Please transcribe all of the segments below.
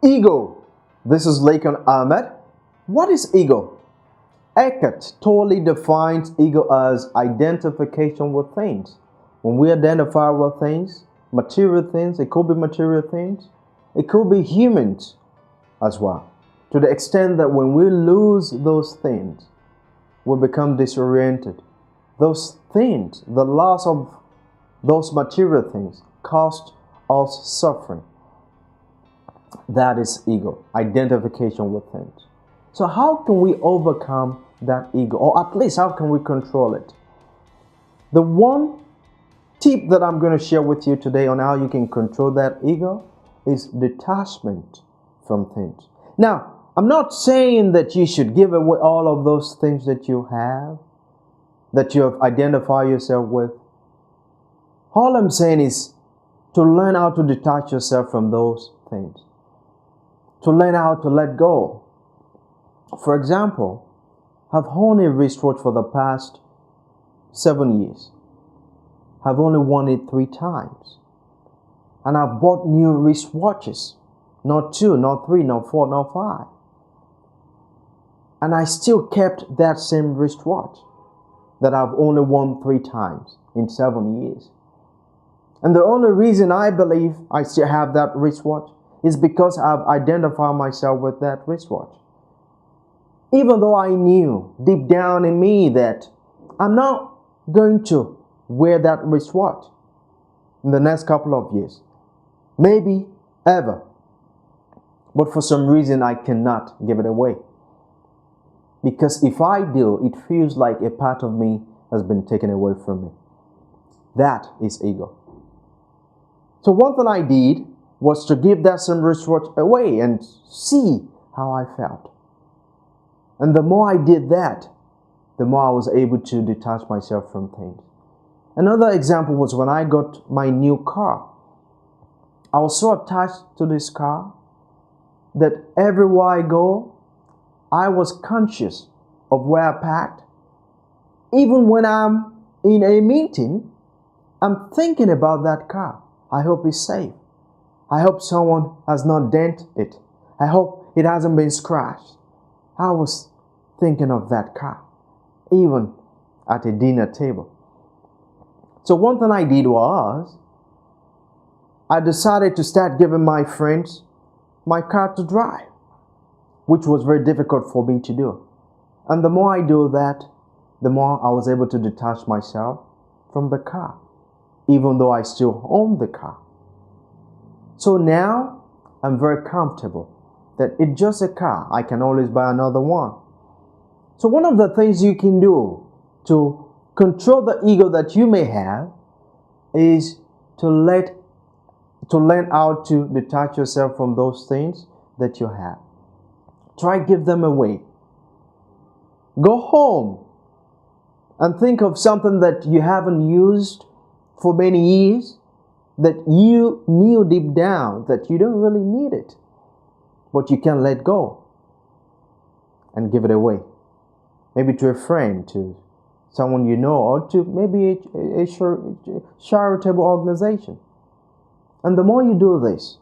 Ego. This is Lakan Ahmed. What is ego? Eckhart totally defines ego as identification with things. When we identify with things, material things, it could be material things, it could be humans as well. To the extent that when we lose those things, we become disoriented. Those things, the loss of those material things, cost us suffering. That is ego, identification with things. So how can we overcome that ego? Or at least how can we control it? The one tip that I'm going to share with you today on how you can control that ego is detachment from things. Now, I'm not saying that you should give away all of those things that you have, that you have identified yourself with. All I'm saying is to learn how to detach yourself from those things. To learn how to let go. For example, I've owned a wristwatch for the past 7 years. I've only worn it 3 times. And I've bought new wristwatches. Not 2, not 3, not 4, not 5. And I still kept that same wristwatch that I've only worn 3 times in 7 years. And the only reason I believe I still have that wristwatch is because I've identified myself with that wristwatch. Even though I knew deep down in me that I'm not going to wear that wristwatch in the next couple of years. Maybe ever. But for some reason I cannot give it away. Because if I do, it feels like a part of me has been taken away from me. That is ego. So one thing I did was to give that same wristwatch away and see how I felt. And the more I did that, the more I was able to detach myself from things. Another example was when I got my new car. I was so attached to this car that everywhere I go, I was conscious of where I parked. Even when I'm in a meeting, I'm thinking about that car. I hope it's safe. I hope someone has not dented it. I hope it hasn't been scratched. I was thinking of that car, even at a dinner table. So one thing I did was, I decided to start giving my friends my car to drive, which was very difficult for me to do. And the more I do that, the more I was able to detach myself from the car, even though I still own the car. So now, I'm very comfortable that it's just a car. I can always buy another one. So one of the things you can do to control the ego that you may have is to learn how to detach yourself from those things that you have. Try give them away. Go home and think of something that you haven't used for many years, that you knew deep down that you don't really need it, but you can let go and give it away. Maybe to a friend, to someone you know, or to maybe a charitable organization. And the more you do this,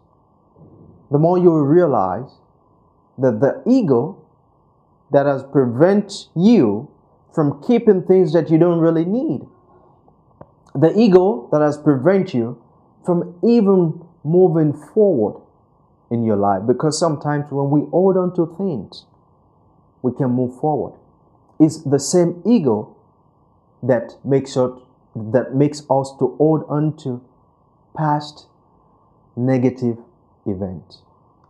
the more you will realize that the ego that has prevented you from keeping things that you don't really need, the ego that has prevented you from even moving forward in your life. Because sometimes when we hold on to things, we can move forward. It's the same ego that makes us to hold on to past negative events.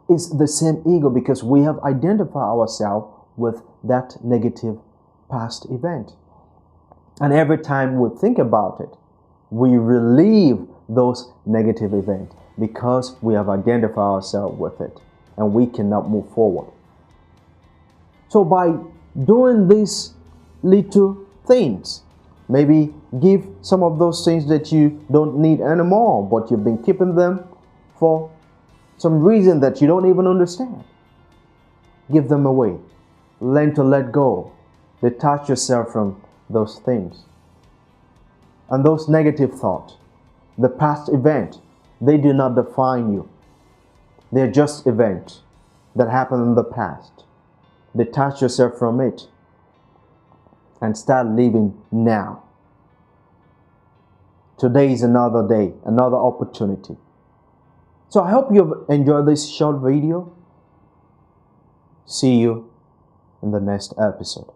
It's the same ego because we have identified ourselves with that negative past event. And every time we think about it, we relieve those negative events because we have identified ourselves with it and we cannot move forward. So by doing these little things, maybe give some of those things that you don't need anymore, but you've been keeping them for some reason that you don't even understand. Give them away. Learn to let go. Detach yourself from those things. And those negative thoughts, the past event, they do not define you. They're just events that happened in the past. Detach yourself from it and start living now. Today is another day, another opportunity. So I hope you've enjoyed this short video. See you in the next episode.